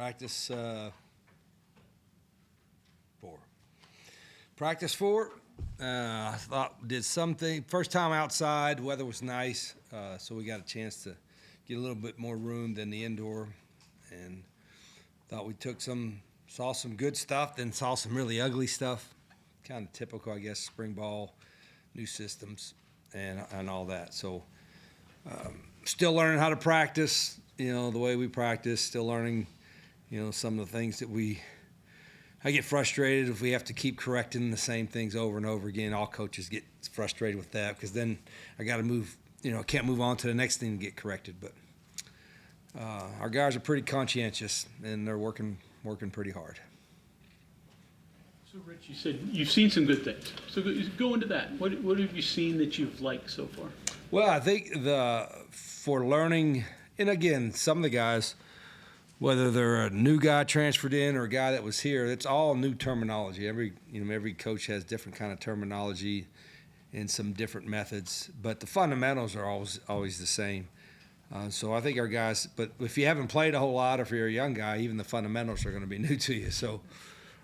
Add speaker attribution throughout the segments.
Speaker 1: Practice 4. Practice 4. I thought did something. First time outside, weather was nice, so we got a chance to get a little bit more room than the indoor, and thought we saw some good stuff, then saw some really ugly stuff. Kind of typical, I guess, spring ball, new systems, and all that. So still learning how to practice, the way we practice, still learning, some of the things that I get frustrated if we have to keep correcting the same things over and over again. All coaches get frustrated with that because then I got to move, can't move on to the next thing to get corrected. But our guys are pretty conscientious, and they're working pretty hard.
Speaker 2: So, Rich, you said you've seen some good things. So go into that. What have you seen that you've liked so far?
Speaker 1: Well, I think for learning, and again, some of the guys, whether they're a new guy transferred in or a guy that was here, it's all new terminology. Every coach has different kind of terminology and some different methods, but the fundamentals are always the same. So I think our guys, but if you haven't played a whole lot, or if you're a young guy, even the fundamentals are going to be new to you. So,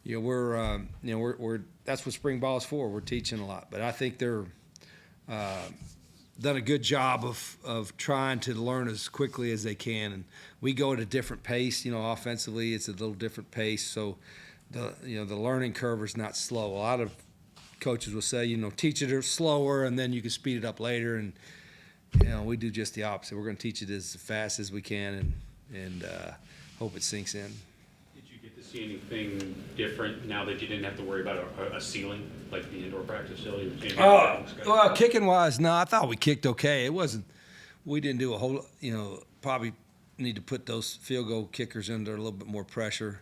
Speaker 1: we're that's what spring ball is for. We're teaching a lot, but I think they're done a good job of trying to learn as quickly as they can, and we go at a different pace. Offensively, it's a little different pace, so the learning curve is not slow. A lot of coaches will say, teach it slower, and then you can speed it up later, and we do just the opposite. We're going to teach it as fast as we can, and hope it sinks in.
Speaker 3: Did you get to see anything different now that you didn't have to worry about a ceiling, like the indoor practice facility?
Speaker 1: Well, kicking-wise, no, I thought we kicked okay. We didn't do a whole, probably need to put those field goal kickers under a little bit more pressure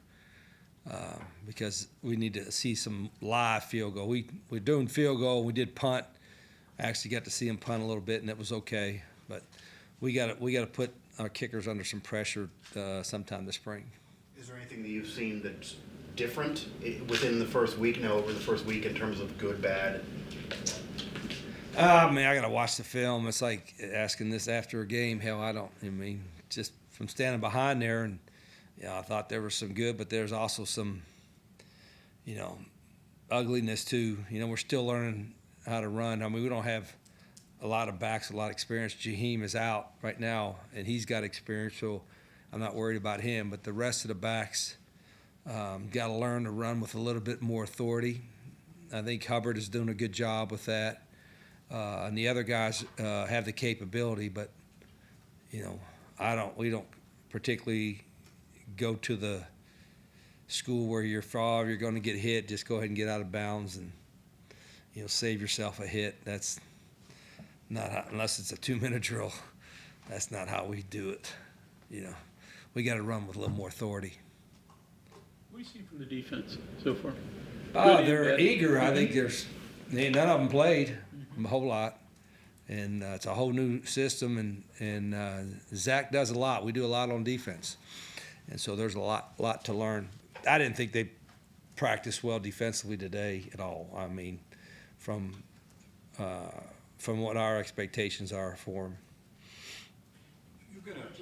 Speaker 1: because we need to see some live field goal. We're doing field goal. We did punt. I actually got to see him punt a little bit, and it was okay. But we got to put our kickers under some pressure sometime this spring.
Speaker 4: Is there anything that you've seen that's different within the first week, over the first week in terms of good, bad?
Speaker 1: I got to watch the film. It's like asking this after a game. Hell, just from standing behind there, and I thought there was some good, but there's also some, ugliness too. We're still learning how to run. We don't have a lot of backs, a lot of experience. Jaheim is out right now, and he's got experience, so I'm not worried about him. But the rest of the backs got to learn to run with a little bit more authority. I think Hubbard is doing a good job with that. And the other guys have the capability, but, we don't particularly go to the school where you're going to get hit. Just go ahead and get out of bounds and, save yourself a hit. That's not unless it's a 2-minute drill. That's not how we do it. We got to run with a little more authority.
Speaker 2: What do you see from the defense so far?
Speaker 1: They're eager. I think none of them played a whole lot, and it's a whole new system. And Zach does a lot. We do a lot on defense, and so there's a lot to learn. I didn't think they practiced well defensively today at all. From what our expectations are for them.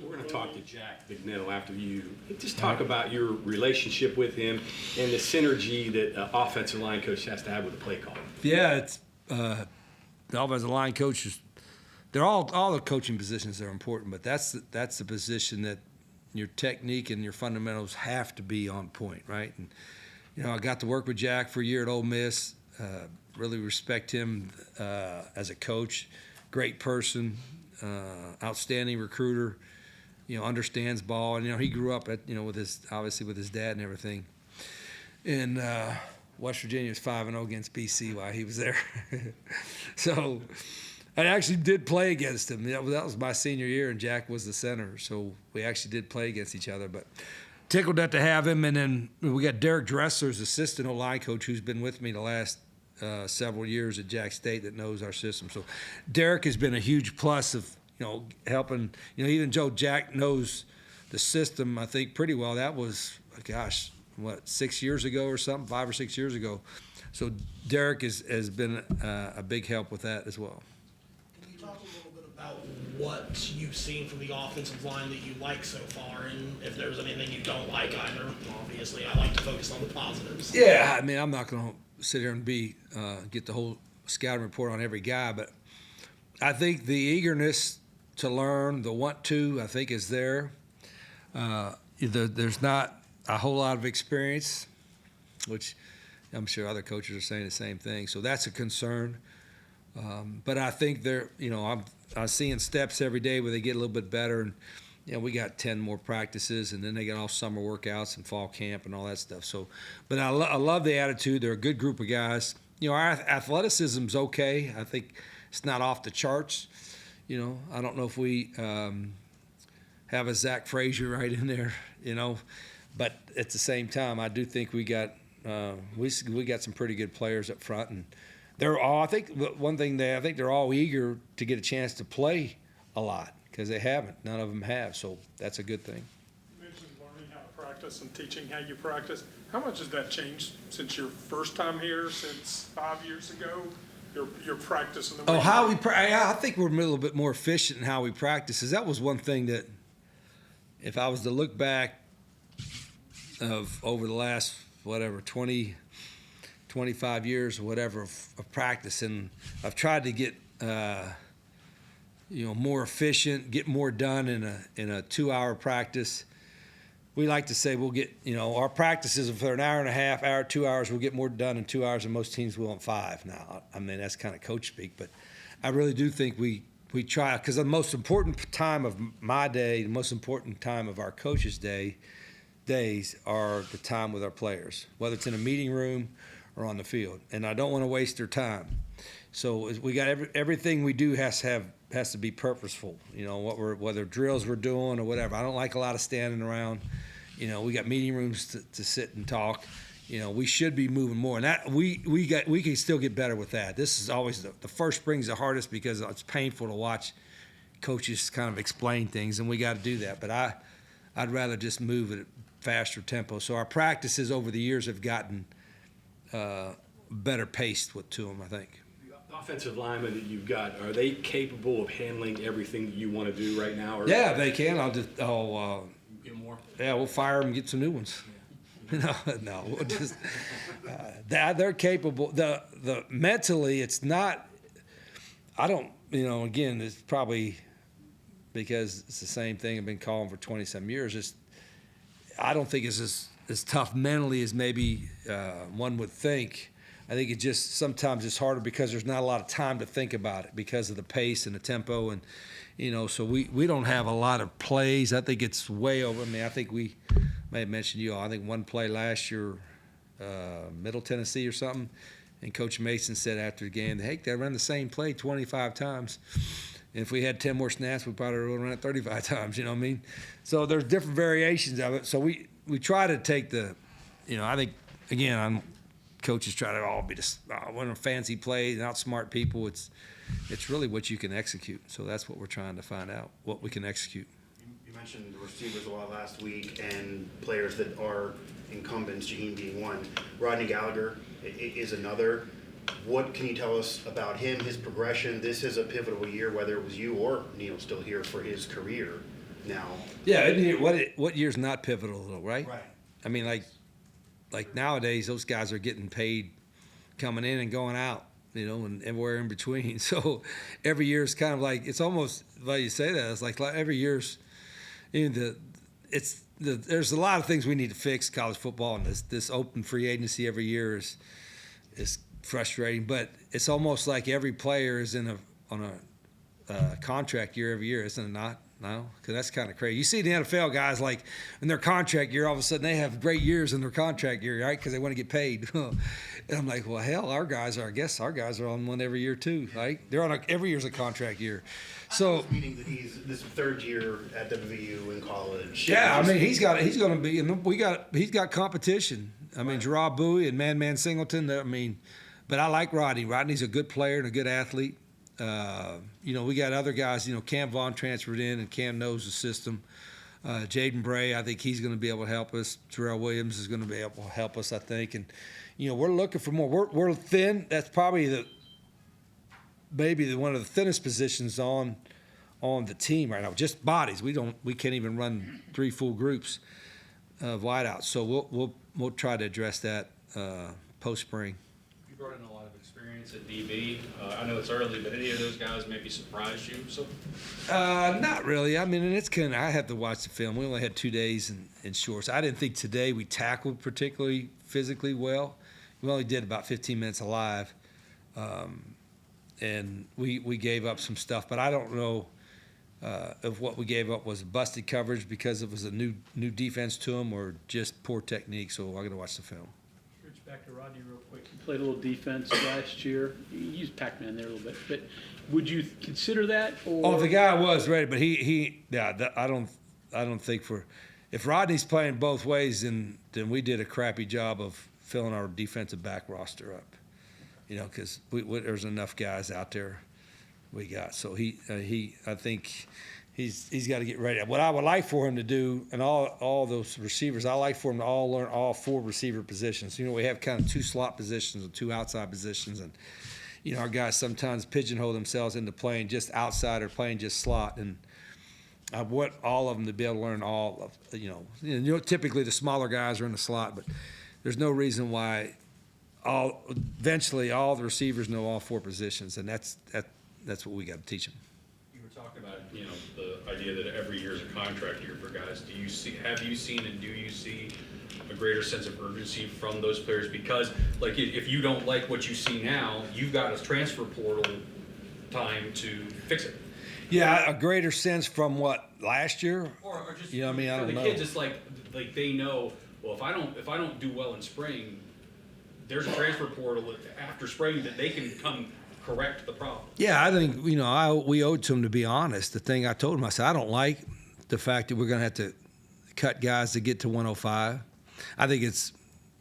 Speaker 5: We're going to talk to Jack Bignell after you. Just talk about your relationship with him and the synergy that the offensive line coach has to have with the play call.
Speaker 1: Yeah, it's the offensive line coaches. They're all the coaching positions are important, but that's the position that your technique and your fundamentals have to be on point, right? And I got to work with Jack for a year at Ole Miss. Really respect him as a coach. Great person. Outstanding recruiter, understands ball, and he grew up with his dad and everything. And West Virginia was 5-0 against BC while he was there. So I actually did play against him. That was my senior year, and Jack was the center. So we actually did play against each other. But tickled to have him. And then we got Derek Dressler's assistant O-line coach, who's been with me the last several years at Jack State, that knows our system. So Derek has been a huge plus of helping. Even Joe Jack knows the system, I think, pretty well. That was 6 years ago or something, 5 or 6 years ago. So Derek has been a big help with that as well.
Speaker 6: Can you talk a little bit about what you've seen from the offensive line that you like so far, and if there's anything you don't like either. Obviously, I like to focus on the positives.
Speaker 1: Yeah, I mean, I'm not going to sit here and get the whole scouting report on every guy, but I think the eagerness to learn, the want to, I think is there. There's not a whole lot of experience, which I'm sure other coaches are saying the same thing. So that's a concern. But I think I'm seeing steps every day where they get a little bit better. And, we got 10 more practices, and then they got all summer workouts and fall camp and all that stuff. So, but I love the attitude. They're a good group of guys. Our athleticism's okay. I think it's not off the charts. I don't know if we have a Zach Frazier right in there, but at the same time, I do think we got some pretty good players up front, and they're all. I think one thing I think they're all eager to get a chance to play a lot because they haven't. None of them have, so that's a good thing.
Speaker 7: You mentioned learning how to practice and teaching how you practice. How much has that changed since your first time here, since 5 years ago? Your practice and the way
Speaker 1: I think we're a little bit more efficient in how we practice. That was one thing that, if I was to look back of over the last 20, 25 years or whatever of practice, and I've tried to get more efficient, get more done in a 2-hour practice. We like to say we'll get, our practices for an hour and a half, 2 hours, we'll get more done in 2 hours than most teams will in 5. Now, I mean, that's kind of coach speak, but I really do think we try, because the most important time of my day, the most important time of our coaches' days are the time with our players, whether it's in a meeting room or on the field. And I don't want to waste their time. So we got everything we do has to be purposeful. Whether drills we're doing or whatever. I don't like a lot of standing around. We got meeting rooms to sit and talk. We should be moving more, and that we can still get better with that. This is always the first spring's the hardest because it's painful to watch coaches kind of explain things, and we got to do that. But I'd rather just move at a faster tempo. So our practices over the years have gotten better paced to them, I think.
Speaker 5: The offensive linemen that you've got, are they capable of handling everything that you want to do right now? Or
Speaker 1: Yeah, they can.
Speaker 5: get more?
Speaker 1: Yeah, we'll fire them and get some new ones. No, we'll just they're capable. The mentally, it's not. I don't. Again, it's probably because it's the same thing I've been calling for 20-some years. I don't think it's as tough mentally as maybe one would think. I think it just sometimes it's harder because there's not a lot of time to think about it because of the pace and the tempo, and so we don't have a lot of plays. I think it's way over. I mean, I think we may have mentioned I think one play last year, Middle Tennessee or something, and Coach Mason said after the game, "Hey, they ran the same play 25 times. And if we had 10 more snaps, we probably would have run it 35 times." You know what I mean? So there's different variations of it. So we try to take I think again coaches try to all be just one of fancy plays and outsmart people. It's really what you can execute. So that's what we're trying to find out, what we can execute.
Speaker 4: You mentioned the receivers a lot last week and players that are incumbents, Jaheim being one. Rodney Gallagher is another. What can you tell us about him, his progression? This is a pivotal year, whether it was you or Neil still here for his career now.
Speaker 1: Yeah, what year's not pivotal though, right?
Speaker 4: Right.
Speaker 1: I mean, like nowadays, those guys are getting paid coming in and going out, and everywhere in between. So every year is kind of like, it's almost like you say that, it's like every year's, there's a lot of things we need to fix college football, and this open free agency every year is frustrating, but it's almost like every player is on a contract year every year, isn't it not? No, because that's kind of crazy. You see the NFL guys, like in their contract year, all of a sudden they have great years in their contract year, right? Because they want to get paid. And I'm like, well, hell, our guys are on one every year too, right? They're on every year's a contract year. So
Speaker 4: meaning that he's this third year at WVU in college.
Speaker 1: yeah, I mean he's going to be, and he's got competition. I mean Gerard Bowie and Man Singleton. But I like Rodney. Rodney's a good player and a good athlete. We got other guys, Cam Vaughn transferred in, and Cam knows the system. Jaden Bray, I think he's going to be able to help us. Terrell Williams is going to be able to help us, I think. And, we're looking for more. We're thin. That's probably maybe one of the thinnest positions on on the team right now, just bodies. We can't even run 3 full groups of wideouts. So we'll try to address that post spring.
Speaker 8: You brought in a lot of experience at DB. I know it's early, but any of those guys maybe surprised you? So
Speaker 1: Not really. I mean, and it's kind of, I have to watch the film. We only had 2 days in shorts. I didn't think today we tackled particularly physically well. We only did about 15 minutes alive. And we gave up some stuff, but I don't know if what we gave up was busted coverage because it was a new defense to them or just poor technique. So I got to watch the film.
Speaker 2: Rich, back to Rodney real quick. You played a little defense last year. You used Pac-Man there a little bit, but would you consider that? Or?
Speaker 1: Oh, the guy was ready, but I don't think if Rodney's playing both ways, then we did a crappy job of filling our defensive back roster up. Because there's enough guys out there we got. So I think he's got to get ready. What I would like for him to do, and all those receivers, I like for him to all learn all 4 receiver positions. We have kind of 2 slot positions and 2 outside positions, and our guys sometimes pigeonhole themselves into playing just outside or playing just slot. And I want all of them to be able to learn all of typically the smaller guys are in the slot, but there's no reason why. Eventually, all the receivers know all 4 positions, and that's what we got to teach them.
Speaker 8: you were talking about, the idea that every year is a contract year for guys. Have you seen and do you see a greater sense of urgency from those players? Because, like, if you don't like what you see now, you've got a transfer portal time to fix it.
Speaker 1: Yeah, a greater sense from what last year.
Speaker 8: Or just
Speaker 1: I mean, I
Speaker 8: for
Speaker 1: don't
Speaker 8: the
Speaker 1: know.
Speaker 8: kids, it's like they know. Well, if I don't do well in spring, there's a transfer portal after spring that they can come correct the problem.
Speaker 1: Yeah, I think we owed to him to be honest. The thing I told him, I said I don't like the fact that we're going to have to cut guys to get to 105. I think it's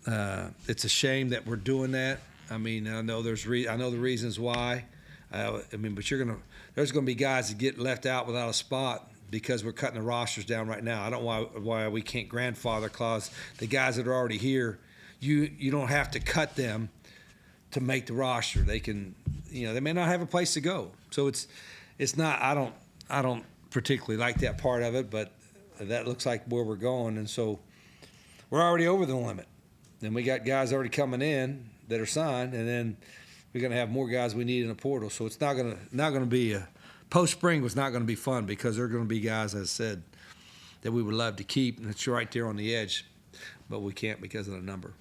Speaker 1: a shame that we're doing that. I mean, I know I know the reasons why. But there's going to be guys that get left out without a spot because we're cutting the rosters down right now. I don't know why we can't grandfather clause the guys that are already here. You don't have to cut them to make the roster. They can, they may not have a place to go. So it's not. I don't particularly like that part of it, but that looks like where we're going, and so we're already over the limit. And we got guys already coming in that are signed, and then we're going to have more guys we need in the portal. So it's not going to be post spring was not going to be fun because there are going to be guys, as I said, that we would love to keep, and it's right there on the edge, but we can't because of the number.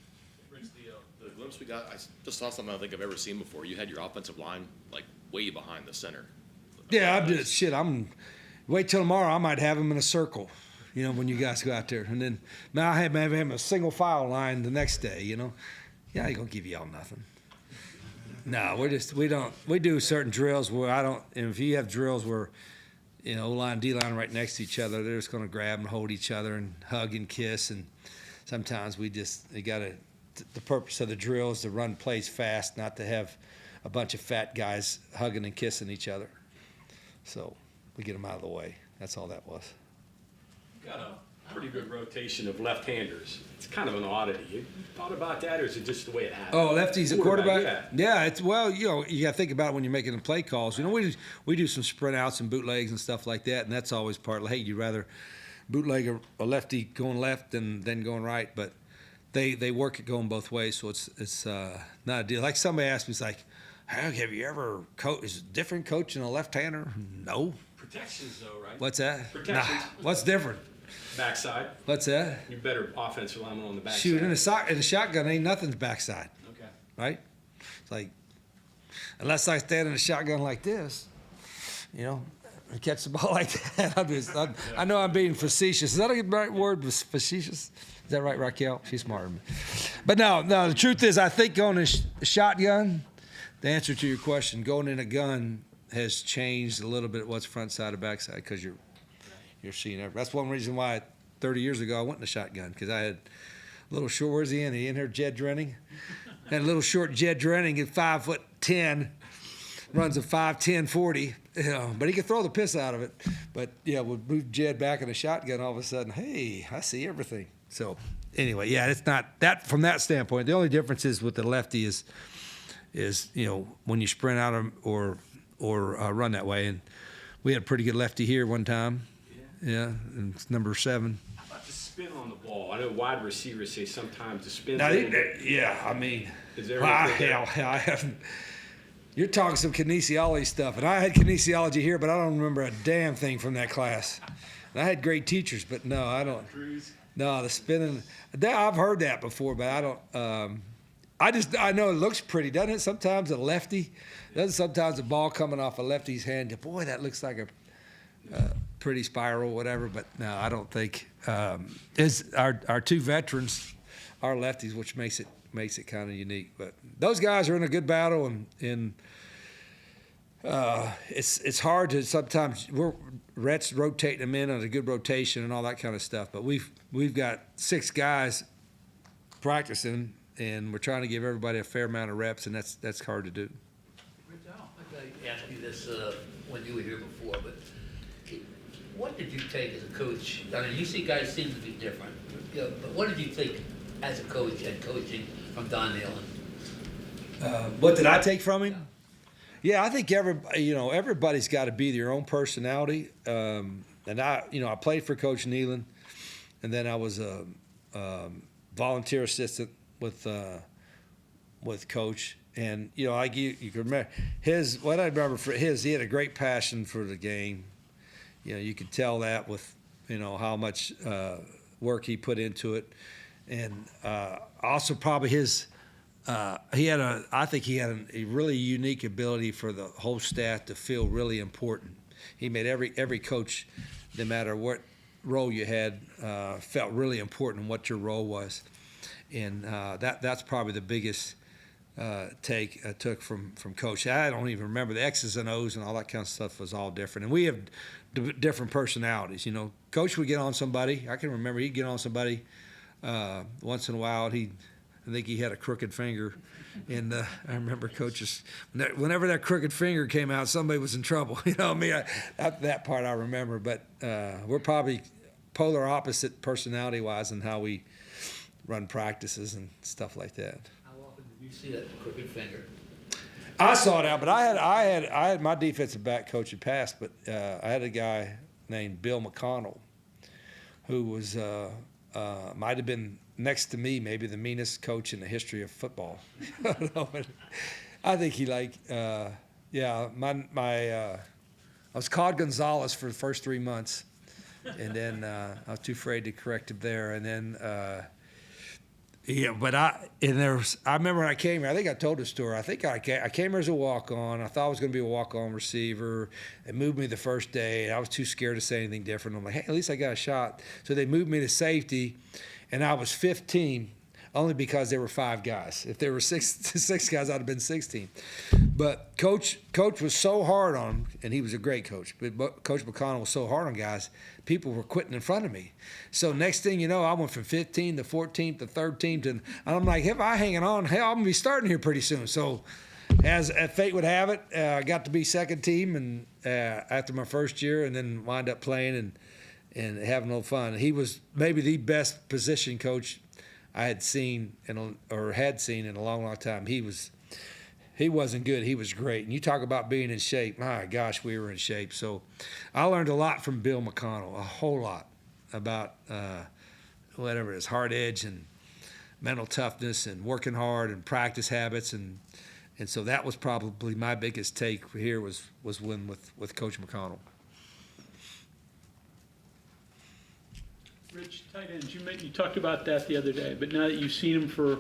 Speaker 9: Rich, the glimpse we got, I just saw something I don't think I've ever seen before. You had your offensive line like way behind the center.
Speaker 1: Yeah, I'm wait till tomorrow. I might have them in a circle, when you guys go out there, and then now I have him a single file line the next day. Yeah, I ain't gonna give y'all nothing. No, we do certain drills where and if you have drills where, O-line, D-line right next to each other, they're just going to grab and hold each other and hug and kiss. And sometimes the purpose of the drill is to run plays fast, not to have a bunch of fat guys hugging and kissing each other. So we get them out of the way. That's all that was.
Speaker 5: Got a pretty good rotation of left-handers. It's kind of an oddity. You thought about that, or is it just the way it happens?
Speaker 1: Oh, lefty's a quarterback?
Speaker 5: Yeah.
Speaker 1: It's you got to think about it when you're making the play calls. We do some sprint outs and bootlegs and stuff like that, and that's always part of, hey, you'd rather bootleg a lefty going left than going right, but they work it going both ways, so it's not a deal. Like somebody asked me, it's like, have you ever is it different coaching a left-hander? No.
Speaker 5: Protections, though, right?
Speaker 1: What's that?
Speaker 5: Protections.
Speaker 1: Nah. What's different?
Speaker 5: Backside.
Speaker 1: What's that?
Speaker 5: You're better offensive lineman on the backside.
Speaker 1: Shoot, in a shotgun, ain't nothing's backside,
Speaker 5: Okay.
Speaker 1: right? It's like, unless I stand in a shotgun like this, and catch the ball like that. I know I'm being facetious. Is that a right word, facetious? Is that right, Raquel? She's smarter than me. But no, the truth is, I think going in a shotgun, the answer to your question, going in a gun has changed a little bit what's front side or back side because you're seeing everything. That's one reason why 30 years ago I went in a shotgun because I had a little short. Where's he in? He in here, Jed Drenning? Had a little short Jed Drenning at 5'10", runs a 5'10" 40. But he could throw the piss out of it. But yeah, we'll move Jed back in a shotgun. All of a sudden, hey, I see everything. So anyway, yeah, it's not that from that standpoint. The only difference is with the lefty is when you sprint out or run that way. And We had a pretty good lefty here one time. Yeah, and it's number 7.
Speaker 5: How about the spin on the ball? I know wide receivers say sometimes the spin.
Speaker 1: Now, yeah, I mean,
Speaker 5: Is there
Speaker 1: I
Speaker 5: anything there?
Speaker 1: haven't. You're talking some kinesiology stuff, and I had kinesiology here, but I don't remember a damn thing from that class. And I had great teachers, but no, I don't. No, the spinning. I've heard that before, but I don't. I know it looks pretty, doesn't it? Sometimes a lefty, doesn't sometimes a ball coming off a lefty's hand. Boy, that looks like a pretty spiral, whatever. But no, I don't think. Is our 2 veterans, our lefties, which makes it kind of unique. But those guys are in a good battle, and it's hard to sometimes. Rhett's rotating them in on a good rotation and all that kind of stuff. But we've got 6 guys practicing, and we're trying to give everybody a fair amount of reps, and that's hard to do.
Speaker 10: Rich, I don't think I asked you this when you were here before, but what did you take as a coach? I mean, you see guys seem to be different, but what did you take as a coach and coaching from Don Nealon?
Speaker 1: What did I take from him? Yeah, I think everybody's got to be their own personality. And I played for Coach Nealon, and then I was a volunteer assistant with Coach. And you can remember what I remember for his. He had a great passion for the game. You could tell that with how much work he put into it, and also probably his. I think he had a really unique ability for the whole staff to feel really important. He made every coach, no matter what role you had, felt really important in what your role was, and that's probably the biggest take I took from Coach. I don't even remember the X's and O's and all that kind of stuff was all different, and we have different personalities. Coach would get on somebody. I can remember he'd get on somebody once in a while. I think he had a crooked finger, and I remember coaches. Whenever that crooked finger came out, somebody was in trouble. That part I remember. But we're probably polar opposite personality-wise in how we run practices and stuff like that.
Speaker 10: How often did you see that crooked finger?
Speaker 1: I saw it out, but I had my defensive back coach had passed, but I had a guy named Bill McConnell, who was might have been next to me, maybe the meanest coach in the history of football. I think he I was called Gonzalez for the first 3 months, and then I was too afraid to correct him there, and then I remember when I came here. I think I told the story. I think I came here as a walk-on. I thought I was going to be a walk-on receiver. They moved me the first day. I was too scared to say anything different. I'm like, hey, at least I got a shot. So they moved me to safety. And I was 15 only because there were 5 guys. If there were six guys, I'd have been 16. But Coach was so hard on him, and he was a great coach. But Coach McConnell was so hard on guys, people were quitting in front of me. So next thing you know, I went from 15 to 14 to 13, and I'm like, if I hanging on, hell, I'm gonna be starting here pretty soon. So as fate would have it, I got to be second team, and after my first year, and then wind up playing and having no fun. He was maybe the best position coach I had seen in a long, long time. He wasn't good. He was great. And you talk about being in shape. My gosh, we were in shape. So I learned a lot from Bill McConnell, a whole lot about whatever it is, hard edge and mental toughness and working hard and practice habits. And so that was probably my biggest take here was when with Coach McConnell.
Speaker 2: Rich, tight ends, you talked about that the other day, but now that you've seen them for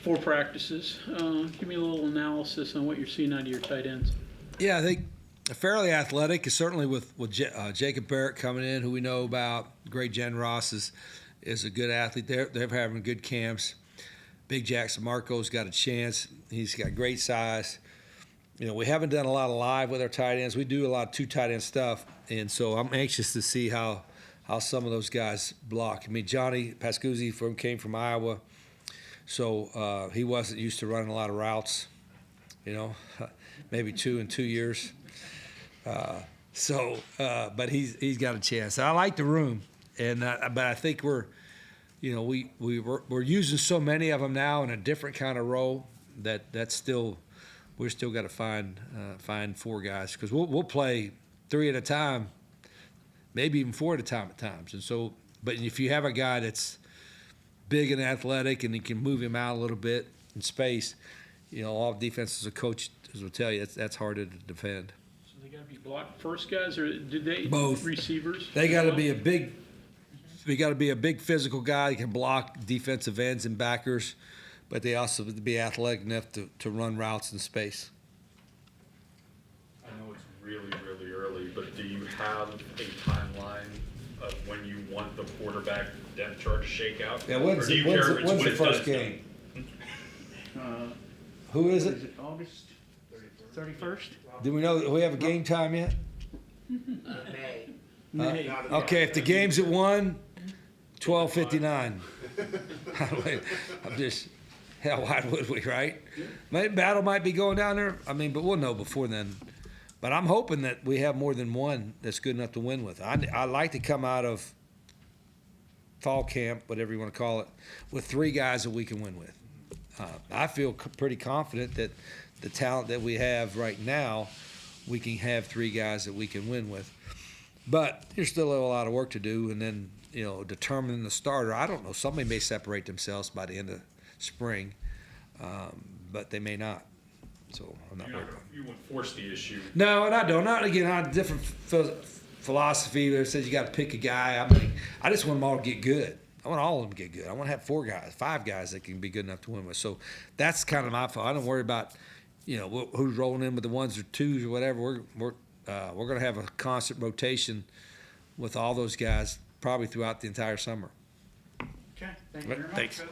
Speaker 2: 4 practices, give me a little analysis on what you're seeing out of your tight ends.
Speaker 1: Yeah, I think fairly athletic, certainly with Jacob Barrett coming in, who we know about. Great Jen Ross is a good athlete. They're having good camps. Big Jackson Marco's got a chance. He's got great size. We haven't done a lot of live with our tight ends. We do a lot of 2 tight end stuff, and so I'm anxious to see how some of those guys block. I mean, Johnny Pascuzzi came from Iowa, so he wasn't used to running a lot of routes, maybe 2 in 2 years. But he's got a chance. I like the room, but I think we're using so many of them now in a different kind of role we're still got to find 4 guys, because we'll play 3 at a time, maybe even 4 at a time at times. And so, but if you have a guy that's big and athletic and you can move him out a little bit in space, all defenses, a coach will tell you that's harder to defend.
Speaker 2: So they gotta be block first guys, or did they?
Speaker 1: Both.
Speaker 2: Receivers?
Speaker 1: They got to be a big. We got to be a big physical guy who can block defensive ends and backers, but they also have to be athletic enough to run routes in space.
Speaker 8: I know it's really, really early, but do you have a timeline of when you want the quarterback depth chart to shake out?
Speaker 1: Yeah,
Speaker 8: Or do you care if it's when
Speaker 1: the
Speaker 8: it's done,
Speaker 1: first
Speaker 8: it's done?
Speaker 1: game? Who is it?
Speaker 11: August 31st?
Speaker 1: Do we know? Do we have a game time yet?
Speaker 10: May.
Speaker 2: Nay.
Speaker 1: Okay, if the game's at 1, 12:59. I'm just, hell, why would we, right? Battle might be going down there. But we'll know before then. But I'm hoping that we have more than one that's good enough to win with. I like to come out of fall camp, whatever you want to call it, with 3 guys that we can win with. I feel pretty confident that the talent that we have right now, we can have 3 guys that we can win with. But there's still a lot of work to do, and then determining the starter. I don't know. Somebody may separate themselves by the end of spring, but they may not. So I'm not worried.
Speaker 8: You won't force the issue.
Speaker 1: No, and I don't. Not again. I have a different philosophy that says you got to pick a guy. I just want them all to get good. I want all of them to get good. I want to have 4 guys, 5 guys that can be good enough to win with. So that's kind of my fault. I don't worry about who's rolling in with the 1s or 2s or whatever. We're going to have a constant rotation with all those guys probably throughout the entire summer.
Speaker 11: Okay, thank you very much.
Speaker 1: Thanks.
Speaker 11: Coach.